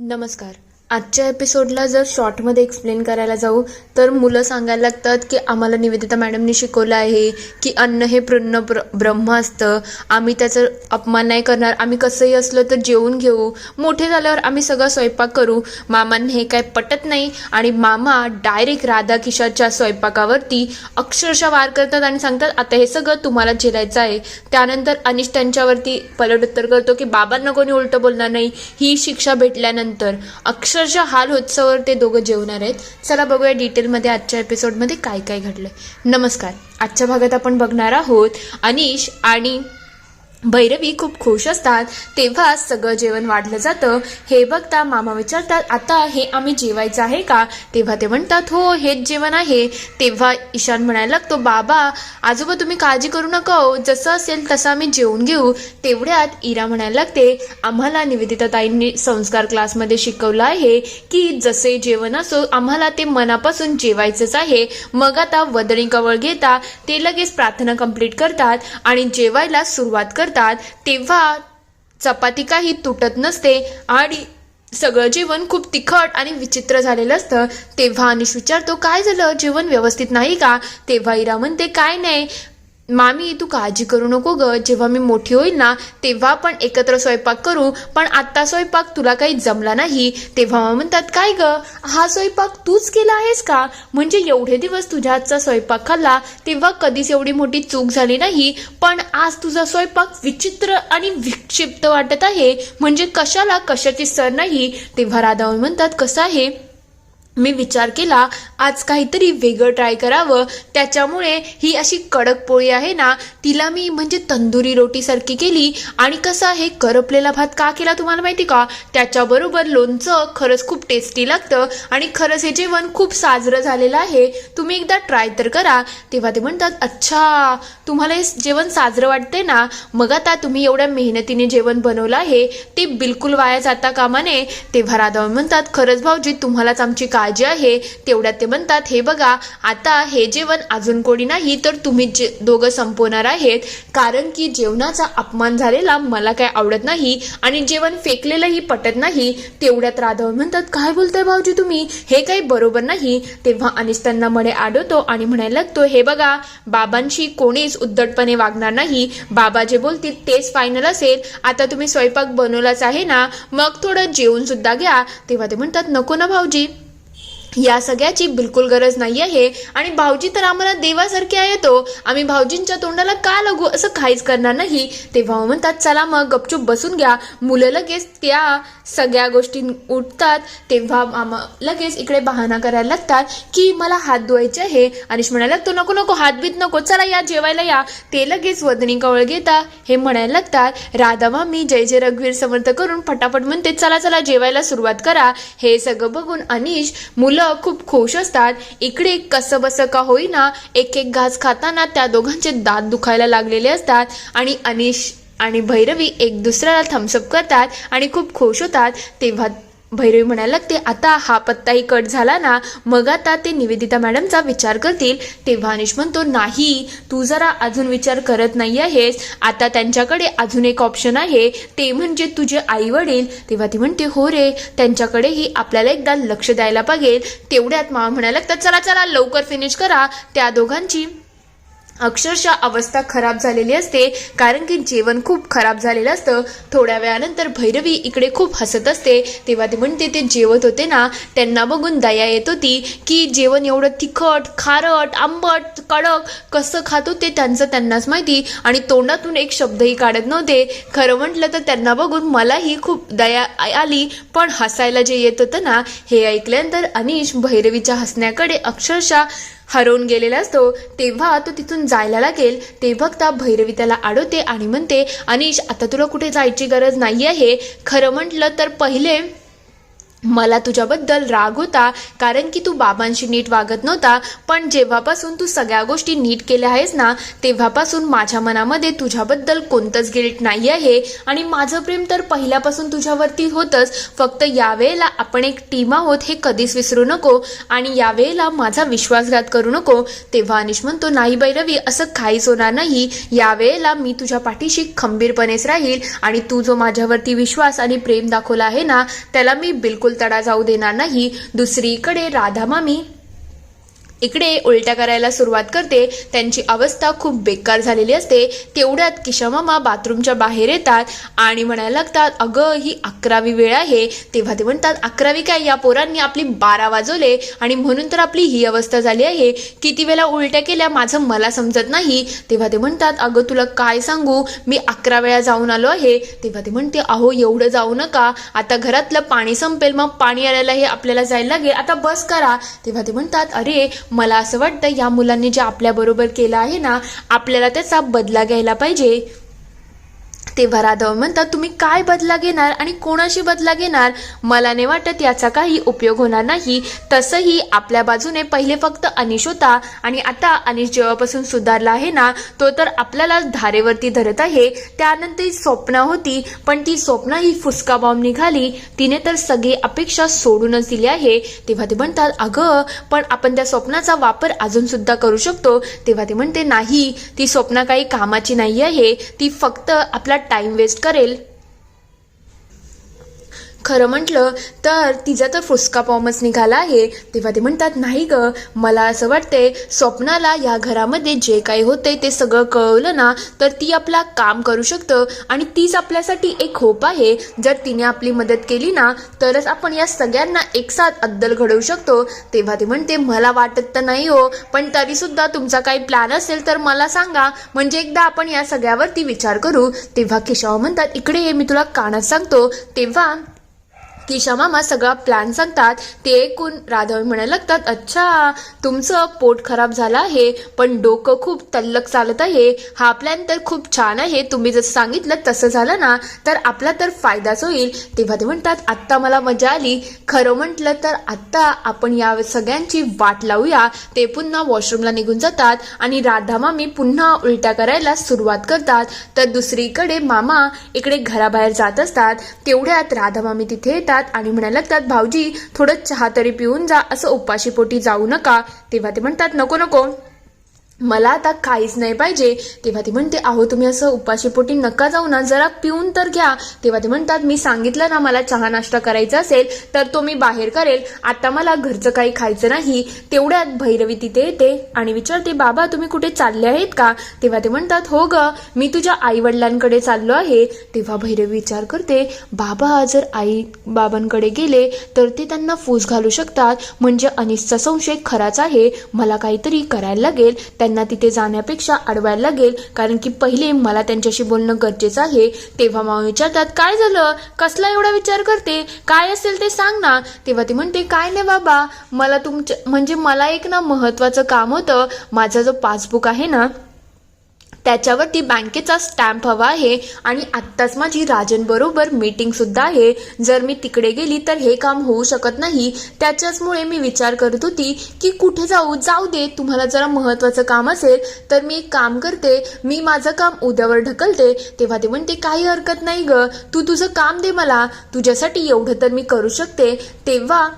नमस्कार. आजच्या एपिसोडला जर शॉर्टमध्ये एक्सप्लेन करायला जाऊ तर मुलं सांगायला लागतात की आम्हाला निवेदिता मॅडमनी शिकवलं आहे की अन्न हे ब्रह्म असतं, आम्ही त्याचं अपमान नाही करणार, आम्ही कसंही असलं तर जेवून घेऊ, मोठे झाल्यावर आम्ही सगळं स्वयंपाक करू. मामांना हे काय पटत नाही आणि मामा डायरेक्ट राधाकिशोरच्या स्वयंपाकावरती अक्षरशः वार करतात आणि सांगतात आता हे सगळं तुम्हाला झेलायचं आहे. त्यानंतर अनिश त्यांच्यावरती पलट उत्तर करतो की बाबांना कोणी उलटं बोलणार नाही, ही शिक्षा भेटल्यानंतर अक्षरशः हाल होत्सवर ते दोघं जेवणार आहेत. चला बघूया डिटेलमध्ये आजच्या एपिसोडमध्ये काय काय घडलंय. नमस्कार. आजच्या भागात आपण बघणार आहोत अनिश आणि भैरवी खूप खुश असतात तेव्हा सगळं जेवण वाढलं जातं. हे बघता मामा विचारतात आता हे आम्ही जेवायचं आहे का, तेव्हा ते म्हणतात हो हेच जेवण आहे. तेव्हा ईशान म्हणायला लागतो बाबा आजोबा तुम्ही काळजी करू नका हो, जसं असेल तसं आम्ही जेवून घेऊ. तेवढ्यात इरा म्हणायला लागते आम्हाला निवेदिता ताईंनी संस्कार क्लासमध्ये शिकवलं आहे की जसे जेवण असो आम्हाला ते मनापासून जेवायचंच आहे. मग आता वदनी कवळ घेता ते लगेच प्रार्थना कंप्लीट करतात आणि जेवायला सुरुवात करतात. तेव्हा चपाती काही तुटत नसते आणि सगळं जेवण खूप तिखट आणि विचित्र झालेलं असतं. तेव्हा अनिश विचारतो काय झालं, जेवण व्यवस्थित नाही का. तेव्हा इरा म्हणते काय नाही मामी तू काळजी करू नको ग, जेव्हा मी मोठी होईल ना तेव्हा आपण एकत्र स्वयंपाक करू, पण आत्ता स्वयंपाक तुला काही जमला नाही. तेव्हा मामा म्हणतात काय ग हा स्वयंपाक तूच केला आहेस का, म्हणजे एवढे दिवस तुझ्या हातचा स्वयंपाक खाल्ला तेव्हा कधीच एवढी मोठी चूक झाली नाही, पण आज तुझा स्वयंपाक विचित्र आणि विक्षिप्त वाटत आहे, म्हणजे कशाला कशाची सर नाही. तेव्हा राधा म्हणतात कसं आहे मी विचार केला आज काहीतरी वेगळं ट्राय करावं, त्याच्यामुळे ही अशी कडक पोळी आहे ना तिला मी म्हणजे तंदुरी रोटीसारखी केली आणि कसं आहे करपलेला भात का केला तुम्हाला माहिती का, त्याच्याबरोबर लोणचं खरंच खूप टेस्टी लागतं आणि खरंच हे जेवण खूप साजरं झालेलं आहे, तुम्ही एकदा ट्राय तर करा. तेव्हा ते म्हणतात अच्छा तुम्हाला हे जेवण साजरं वाटते ना, मग आता तुम्ही एवढ्या मेहनतीने जेवण बनवलं आहे ते बिलकुल वाया जाता कामा नये. तेव्हा राधा म्हणतात खरंच भाऊजी तुम्हालाच आमची काळजी आहे. तेवढ्यात ते म्हणतात हे बघा आता हे जेवण अजून कोणी नाही तर तुम्ही दोघं संपवणार आहेत, कारण की जेवणाचा अपमान झालेला मला काय आवडत नाही आणि जेवण फेकलेलंही पटत नाही. तेवढ्यात राधा म्हणतात काय बोलताय भाऊजी तुम्ही, हे काही बरोबर नाही. तेव्हा अनिश त्यांना मध्ये आडवतो आणि म्हणायला लागतो हे बघा बाबांशी कोणीच उद्धटपणे वागणार नाही, बाबा जे बोलतील तेच फायनल असेल. आता तुम्ही स्वयंपाक बनवलाच आहे ना मग थोडं जेवून सुद्धा घ्या. तेव्हा ते म्हणतात नको ना भाऊजी या सगळ्याची बिलकुल गरज नाही आहे आणि भाऊजी तर आम्हाला देवासारखे आहेत हो, आम्ही भाऊजींच्या तोंडाला का लागू असं काहीच करणार नाही. तेव्हा म्हणतात चला मग गपचूप बसून घ्या. मुलं लगेच त्या सगळ्या गोष्टी उठतात. तेव्हा मामा लगेच इकडे बहाणा करायला लागतात की मला हात धुवायचे आहे. अनिश म्हणायला लागतो नको नको हात बीत नको, चला या जेवायला या. ते लगेच वदनी कवळ घेता हे म्हणायला लागतात. राधा मामी जय जय रघुवीर समर्थ करून फटाफट म्हणते चला चला जेवायला सुरुवात करा. हे सगळं बघून अनिश मुलं खूप खुश असतात. इकडे कसं बसं का होईना एक एक घास खाताना त्या दोघांचे दात दुखायला लागलेले असतात आणि अनिश आणि भैरवी एक दुसऱ्याला थम्सअप करतात आणि खूप खुश होतात. तेव्हा भैरवी म्हणायला लागते आता हा पत्ताही कट झाला ना मग आता ते निवेदिता मॅडमचा विचार करतील. तेव्हा अनिश म्हणतो नाही तू जरा अजून विचार करत नाही आहेस, आता त्यांच्याकडे अजून एक ऑप्शन आहे ते म्हणजे तुझे आई वडील. तेव्हा ती म्हणते हो रे त्यांच्याकडेही आपल्याला एकदा लक्ष द्यायला पाहिजे. तेवढ्यात मामा म्हणायला लागतात चला चला लवकर फिनिश करा. त्या दोघांची अक्षरशः अवस्था खराब झालेली असते कारण की जेवण खूप खराब झालेलं असतं. थोड्या वेळानंतर भैरवी इकडे खूप हसत असते. तेव्हा ती म्हणते ते जेवत होते ना त्यांना बघून दया येत होती की जेवण एवढं तिखट खारट आंबट कडक कसं खात होते त्यांचं त्यांनाच माहिती आणि तोंडातून एक शब्दही काढत नव्हते. खरं म्हटलं तर त्यांना बघून मलाही खूप दया आली, पण हसायला जे येत होतं ना हे ऐकल्यानंतर अनिश भैरवीच्या हसण्याकडे अक्षरशः हरवून गेलेला असतो. तेव्हा तो तिथून जायला लागेल ते बघता भैरवी त्याला अडवते आणि म्हणते अनिश आता तुला कुठे जायची गरज नाही आहे. खरं म्हटलं तर पहिले मला तुझ्याबद्दल राग होता, कारण की तू बाबांशी नीट वागत नव्हता. पण जेव्हापासून तू सगळ्या गोष्टी नीट केल्या आहेस ना, तेव्हापासून माझ्या मनामध्ये तुझ्याबद्दल कोणतंच गिल्ट नाही आहे. आणि माझं प्रेम तर पहिल्यापासून तुझ्यावरती होतंच. फक्त यावेळेला आपण एक टीम आहोत हे कधीच विसरू नको, आणि यावेळेला माझा विश्वासघात करू नको. तेव्हा अनिश म्हणतो, नाही भैरवी, असं काहीच होणार नाही. यावेळेला मी तुझ्या पाठीशी खंबीरपणेच राहील, आणि तू जो माझ्यावरती विश्वास आणि प्रेम दाखवला आहे ना, त्याला मी बिलकुल तडा जाऊ देणार नाही. दुसरीकडे राधा मामी इकडे उलट्या करायला सुरुवात करते. त्यांची अवस्था खूप बेकार झालेली असते. तेवढ्यात किशामामा बाथरूमच्या बाहेर येतात आणि म्हणायला लागतात, अगं ही 11वी वेळ आहे. तेव्हा ते म्हणतात, 11वी काय, या पोरांनी आपली 12 वाजवले आणि म्हणून तर आपली ही अवस्था झाली आहे. किती वेळा उलट्या केल्या माझं मला समजत नाही. तेव्हा ते म्हणतात, अगं तुला काय सांगू, मी 11 वेळा जाऊन आलो आहे. तेव्हा ते म्हणते, अहो एवढं जाऊ नका, आता घरातलं पाणी संपेल, मग पाणी आणायला हे आपल्याला जायला लागेल, आता बस करा. तेव्हा ते म्हणतात, अरे मला असं वाटतं या मुलांनी जे आपल्याबरोबर केलं आहे ना, आपल्याला त्याचा बदला घ्यायला पाहिजे. तेव्हा राधा म्हणतात, तुम्ही काय बदला घेणार आणि कोणाशी बदला घेणार, मला नाही वाटत याचा काही उपयोग होणार नाही. तसंही आपल्या बाजूने पहिले फक्त अनिश होता, आणि आता अनिश जेव्हापासून सुधारला आहे ना, तो तर आपल्याला धारेवरती धरत आहे. त्यानंतर स्वप्ना होती, पण ती स्वप्ना ही फुसका बॉम्ब निघाली. तिने तर सगळी अपेक्षा सोडूनच दिली आहे. तेव्हा ते म्हणतात, अगं पण आपण त्या स्वप्नाचा वापर अजून सुद्धा करू शकतो. तेव्हा ते म्हणते, नाही, ती स्वप्ना काही कामाची नाही आहे, ती फक्त आपला टाइम वेस्ट करेल. खरं म्हटलं तर तिचा तर फुसका बॉम्बच निघाला आहे. तेव्हा ते म्हणतात, नाही ग, मला असं वाटतंय स्वप्नाला या घरामध्ये जे काही होते ते सगळं कळवलं ना, तर ती आपला काम करू शकतं, आणि तीच आपल्यासाठी एक होप आहे. जर तिने आपली मदत केली ना, तरच आपण या सगळ्यांना एकसाथ अद्दल घडवू शकतो. तेव्हा ते म्हणते, मला वाटत तर नाही हो, पण तरी सुद्धा तुमचा काही प्लॅन असेल तर मला सांगा, म्हणजे एकदा आपण या सगळ्यावरती विचार करू. तेव्हा केशव म्हणतात, इकडे ये, मी तुला कानात सांगतो. तेव्हा किशामामा सगळा प्लॅन सांगतात. ते ऐकून राधा म्हणायला लागतात, अच्छा, तुमचं पोट खराब झालं आहे, पण डोकं खूप तल्लक चालत आहे. हा प्लॅन तर खूप छान आहे. तुम्ही जसं सांगितलं तसं झालं ना, तर आपला तर फायदाच होईल. तेव्हा ते म्हणतात, आत्ता मला मजा आली. खरं म्हटलं तर आत्ता आपण या सगळ्यांची वाट लावूया. ते पुन्हा वॉशरूमला निघून जातात, आणि राधा मामी पुन्हा उलट्या करायला सुरुवात करतात. तर दुसरीकडे मामा इकडे घराबाहेर जात असतात. तेवढ्यात राधा मामी तिथे येतात आणि म्हणायला लागतात, भाऊजी थोडं चहा तरी पिऊन जा, असं उपाशी पोटी जाऊ नका. तेव्हा ते म्हणतात, नको नको, मला आता काहीच नाही पाहिजे. तेव्हा ती म्हणते, अहो तुम्ही असं उपाशीपोटी नका जाऊ ना, जरा पिऊन तर घ्या. तेव्हा ते म्हणतात, मी सांगितलं ना, मला चहा नाश्ता करायचा असेल तर तो मी बाहेर करेल, आता मला घरचं काही खायचं नाही. तेवढ्यात भैरवी तिथे येते आणि विचारते, बाबा तुम्ही कुठे चालले आहेत का? तेव्हा ते म्हणतात, हो ग, मी तुझ्या आई वडिलांकडे चाललो आहे. तेव्हा भैरवी विचार करते, बाबा जर आई बाबांकडे गेले तर ते त्यांना फूस घालू शकतात, म्हणजे अनिशचा संशय खराच आहे. मला काहीतरी करायला लागेल, त्यांना तिथे जाण्यापेक्षा अडवायला लागेल, कारण की पहिले मला त्यांच्याशी बोलणं गरजेचं आहे. तेव्हा मामा विचारतात, काय झालं, कसला एवढा विचार करते, काय असेल ते सांग ना. तेव्हा ती म्हणते, काय नाही बाबा, मला मला एक ना महत्वाचं काम होतं. माझा जो पासबुक आहे ना, त्याच्यावरती बँकेचा स्टॅम्प हवा आहे, आणि आत्ताच माझी राजन बरोबर मीटिंग सुद्धा आहे. जर मी तिकडे गेली तर हे काम होऊ शकत नाही. त्याच्याचमुळे मी विचार करत होती की कुठे जाऊ दे, तुम्हाला जरा महत्वाचं काम असेल तर मी एक काम करते, मी माझं काम उद्यावर ढकलते. तेव्हा ते म्हणते, काही हरकत नाही ग, तू तुझं काम दे मला, तुझ्यासाठी एवढं तर मी करू शकते. तेव्हा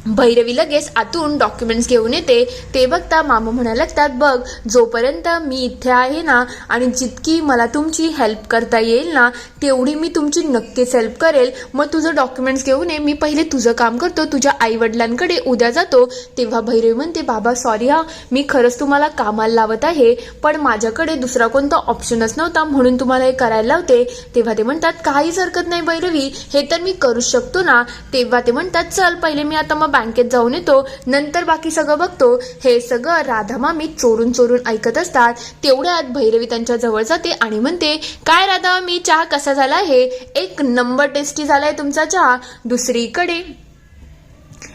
भैरवी लगेच आतून डॉक्युमेंट्स घेऊन येते. ते बघता मामा म्हणायला लागतात, बघ, जोपर्यंत मी इथे आहे ना, आणि जितकी मला तुमची हेल्प करता येईल ना, तेवढी मी तुमची नक्कीच हेल्प करेल. मग तुझं डॉक्युमेंट्स घेऊन ये, मी पहिले तुझं काम करतो, तुझ्या आईवडिलांकडे उद्या जातो. तेव्हा भैरवी म्हणते, बाबा सॉरी हा, मी खरंच तुम्हाला कामाला लावत आहे, पण माझ्याकडे दुसरा कोणता ऑप्शनच नव्हता, म्हणून तुम्हाला हे करायला लावते. तेव्हा ते म्हणतात, काहीच हरकत नाही भैरवी, हे तर मी करू शकतो ना. तेव्हा ते म्हणतात, चल पहिले मी आता मग बँकेत जाऊन येतो, नंतर बाकी सगळं बघतो. हे सगळं राधा मामी चोरून ऐकत असतात. तेवढ्यात भैरवी त्यांच्या जवळ जाते आणि म्हणते, काय राधा मामी, चहा कसा झाला आहे? एक नंबर टेस्टी झालाय तुमचा चहा. दुसरीकडे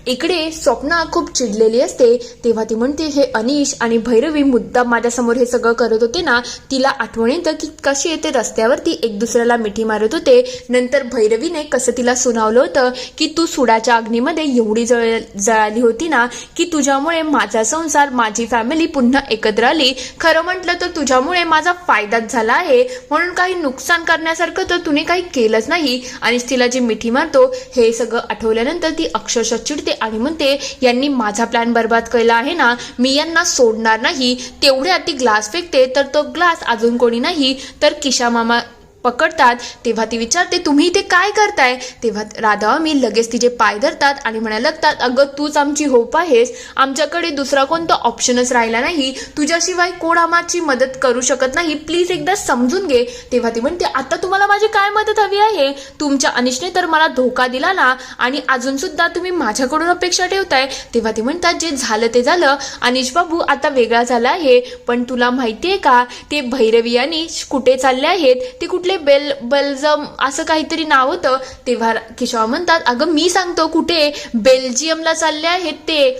इकडे स्वप्ना खूप चिडलेली असते. तेव्हा ती म्हणते, हे अनिश आणि भैरवी मुद्दाम माझ्यासमोर हे सगळं करत होते ना. तिला आठवण येतं की कशी ते रस्त्यावरती एक दुसऱ्याला मिठी मारत होते. नंतर भैरवीने कसं तिला सुनावलं होतं की तू सुडाच्या अग्नीमध्ये एवढी जळाली होती ना की तुझ्यामुळे माझा संसार, माझी फॅमिली पुन्हा एकत्र आली. खरं म्हटलं तर तुझ्यामुळे माझा फायदाच झाला आहे, म्हणून काही नुकसान करण्यासारखं तर तुम्ही काही केलंच नाही. आणि तिला जी मिठी मारतो हे सगळं आठवल्यानंतर ती अक्षरशः चिडते आणि म्हणते, यांनी माझा प्लॅन बरबाद केला आहे ना, मी यांना सोडणार नाही. तेवढ्या ती ग्लास फेकते तर तो ग्लास अजून कोणी नाही तर किशा मामा पकडतात. तेव्हा ती विचारते, तुम्ही इथे काय करताय? तेव्हा राधामामी लगेच तिचे पाय धरतात आणि म्हणायला लागतात, अगं तूच आमची होप आहेस, आमच्याकडे दुसरा कोणता ऑप्शनच राहिला नाही, तुझ्याशिवाय कोण आम्हाची मदत करू शकत नाही, प्लीज एकदा समजून घे. तेव्हा ती म्हणते, आता तुम्हाला माझी काय मदत हवी आहे? तुमच्या अनिशने तर मला धोका दिला ना, आणि अजून सुद्धा तुम्ही माझ्याकडून अपेक्षा ठेवताय. तेव्हा ती म्हणतात, जे झालं ते झालं, अनिश बाबू आता वेगळा झाला आहे, पण तुला माहितीये का ते भैरवी अनिश कुठे चालले आहेत? ते कुठले बेल्जम असं काहीतरी नाव होतं. तेव्हा किशोर म्हणतात, अगं मी सांगतो कुठे, बेल्जियमला चालले आहेत ते.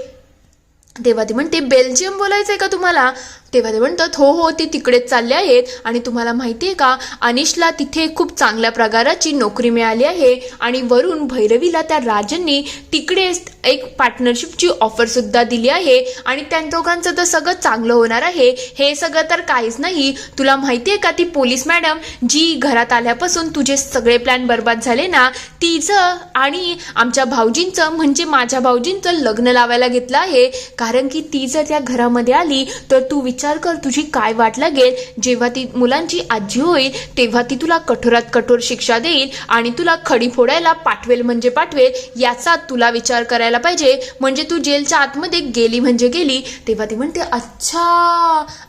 तेव्हा ती म्हणते, बेल्जियम बोलायचंय का तुम्हाला? तेव्हा ते म्हणतात, हो ते तिकडेच चालले आहेत. आणि तुम्हाला माहितीये का अनिशला तिथे खूप चांगल्या प्रकाराची नोकरी मिळाली आहे, आणि वरून भैरवीला त्या राजांनी तिकडे एक पार्टनरशिपची ऑफर सुद्धा दिली आहे, आणि त्या दोघांचं तर सगळं चांगलं होणार आहे. हे सगळं तर काहीच नाही. तुला माहितीये का ती पोलीस मॅडम जी घरात आल्यापासून तुझे सगळे प्लॅन बरबाद झाले ना, तिचं आणि आमच्या भाऊजींचं म्हणजे माझ्या भाऊजींचं लग्न लावायला घेतलं आहे. कारण की ती जर त्या घरामध्ये आली तर तू विचार कर तुझी काय वाट लागेल. जेव्हा ती मुलांची आजी होईल तेव्हा ती तुला कठोरात कठोर शिक्षा देईल आणि तुला खडी फोडायला पाठवेल म्हणजे पाठवेल. याचा तुला विचार करायला पाहिजे. म्हणजे तू जेलच्या आतमध्ये गेली म्हणजे गेली. तेव्हा ती म्हणते, अच्छा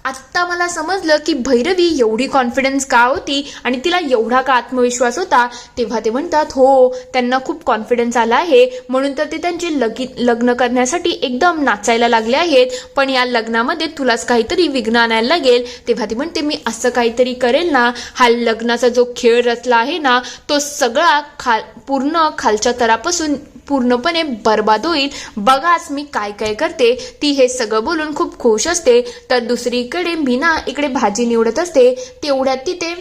आत्ता मला समजलं की भैरवी एवढी कॉन्फिडन्स का होती आणि तिला एवढा का आत्मविश्वास होता. तेव्हा ते म्हणतात, हो त्यांना खूप कॉन्फिडन्स आला आहे, म्हणून तर ते त्यांचे लग्न करण्यासाठी एकदम नाचायला लागले आहेत. पण या लग्नामध्ये तुलाच काहीतरी विघ्न आणायला लागेल. तेव्हा ती म्हणते, मी असं काहीतरी करेल ना, हा लग्नाचा जो खेळ रचला आहे ना तो सगळा पूर्ण खालच्या तरापासून पूर्णपणे बर्बाद होईल. बघाच मी काय काय करते. ती हे सगळं बोलून खूप खुश असते. तर दुसरीकडे मीना इकडे भाजी निवडत असते. तेवढ्यात तिथे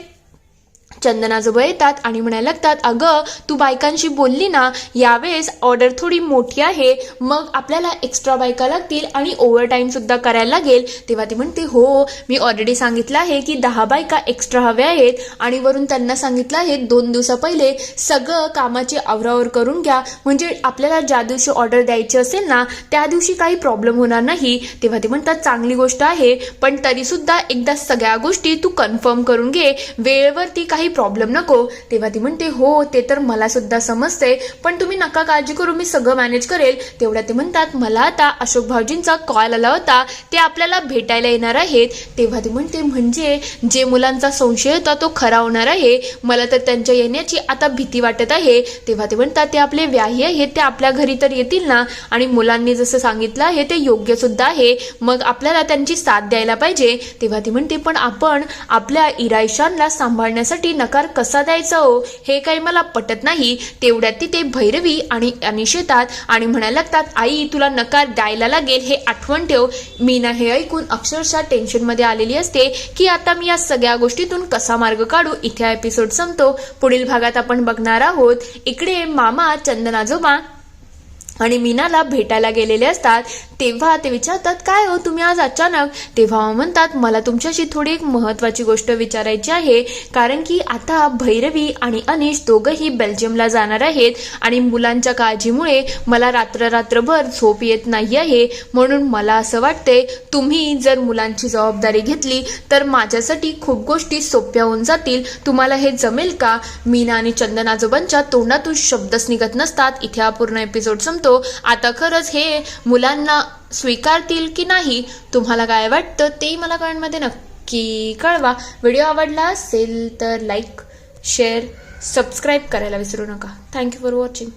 चंदनाजोबा येतात आणि म्हणायला लागतात, अगं तू बायकांशी बोलली ना, यावेळेस ऑर्डर थोडी मोठी आहे, मग आपल्याला एक्स्ट्रा बायका लागतील आणि ओव्हर टाईम सुद्धा करायला लागेल. तेव्हा ती म्हणते, हो मी ऑलरेडी सांगितलं आहे की 10 बायका एक्स्ट्रा हव्या आहेत, आणि वरून त्यांना सांगितलं आहे 2 दिवसा पहिले सगळं कामाची आवरावर करून घ्या, म्हणजे आपल्याला ज्या दिवशी ऑर्डर द्यायची असेल ना त्या दिवशी काही प्रॉब्लेम होणार नाही. तेव्हा ती म्हणतात, चांगली गोष्ट आहे, पण तरी सुद्धा एकदा सगळ्या गोष्टी तू कन्फर्म करून घे, वेळेवरती काही प्रॉब्लेम नको. तेव्हा ती म्हणते, हो ते तर मला सुद्धा समजते, पण तुम्ही नका काळजी करू, मी सगळं मॅनेज करेल. तेवढ्या ते म्हणतात, मला आता अशोक भाऊजींचा कॉल आला होता, ते आपल्याला भेटायला येणार आहेत. तेव्हा ती म्हणते, म्हणजे जे मुलांचा संशय होता तो खरा होणार आहे, मला तर त्यांच्या येण्याची आता भीती वाटत आहे. तेव्हा ते म्हणतात, ते आपले व्याही आहेत, ते आपल्या घरी तर येतील ना, आणि मुलांनी जसं सांगितलं आहे ते योग्य सुद्धा आहे, मग आपल्याला त्यांची साथ द्यायला पाहिजे. तेव्हा ती म्हणते, पण आपण आपल्या इराईशानला सांभाळण्यासाठी नकार कसा द्यायचा हो, हे काही मला पटत नाही. तेवढ्यात तिथे भैरवी आणि अनिश येतात आणि म्हणायला लागतात, आई तुला नकार द्यायला लागेल हे आठवण ठेव. मीना हे ऐकून अक्षरशः टेन्शनमध्ये आलेली असते की आता मी या सगळ्या गोष्टीतून कसा मार्ग काढू. इथे एपिसोड संपतो. पुढील भागात आपण बघणार आहोत इकडे मामा चंदनाजोबा आणि मीनाला भेटायला गेलेले असतात. तेव्हा ते विचारतात, काय हो तुम्ही आज अचानक? तेव्हा म्हणतात, मला तुमच्याशी थोडी एक महत्वाची गोष्ट विचारायची आहे, कारण की आता भैरवी आणि अनिश दोघंही बेल्जियमला जाणार आहेत आणि मुलांच्या काळजीमुळे मला रात्रभर झोप येत नाही आहे. म्हणून मला असं वाटतंय तुम्ही जर मुलांची जबाबदारी घेतली तर माझ्यासाठी खूप गोष्टी सोप्या होऊन जातील. तुम्हाला हे जमेल का? मीना आणि चंदन आजोबांच्या तोंडातून शब्दच निघत नसतात. इथे हा पूर्ण एपिसोड संपतो. आता खरंच हे मुलांना स्वीकारतील की नाही, तुम्हाला काय वाटतं ते मला कमेंटमध्ये नक्की कळवा. व्हिडिओ आवडला असेल तर लाईक, शेअर, सबस्क्राईब करायला विसरू नका. Thank you for watching.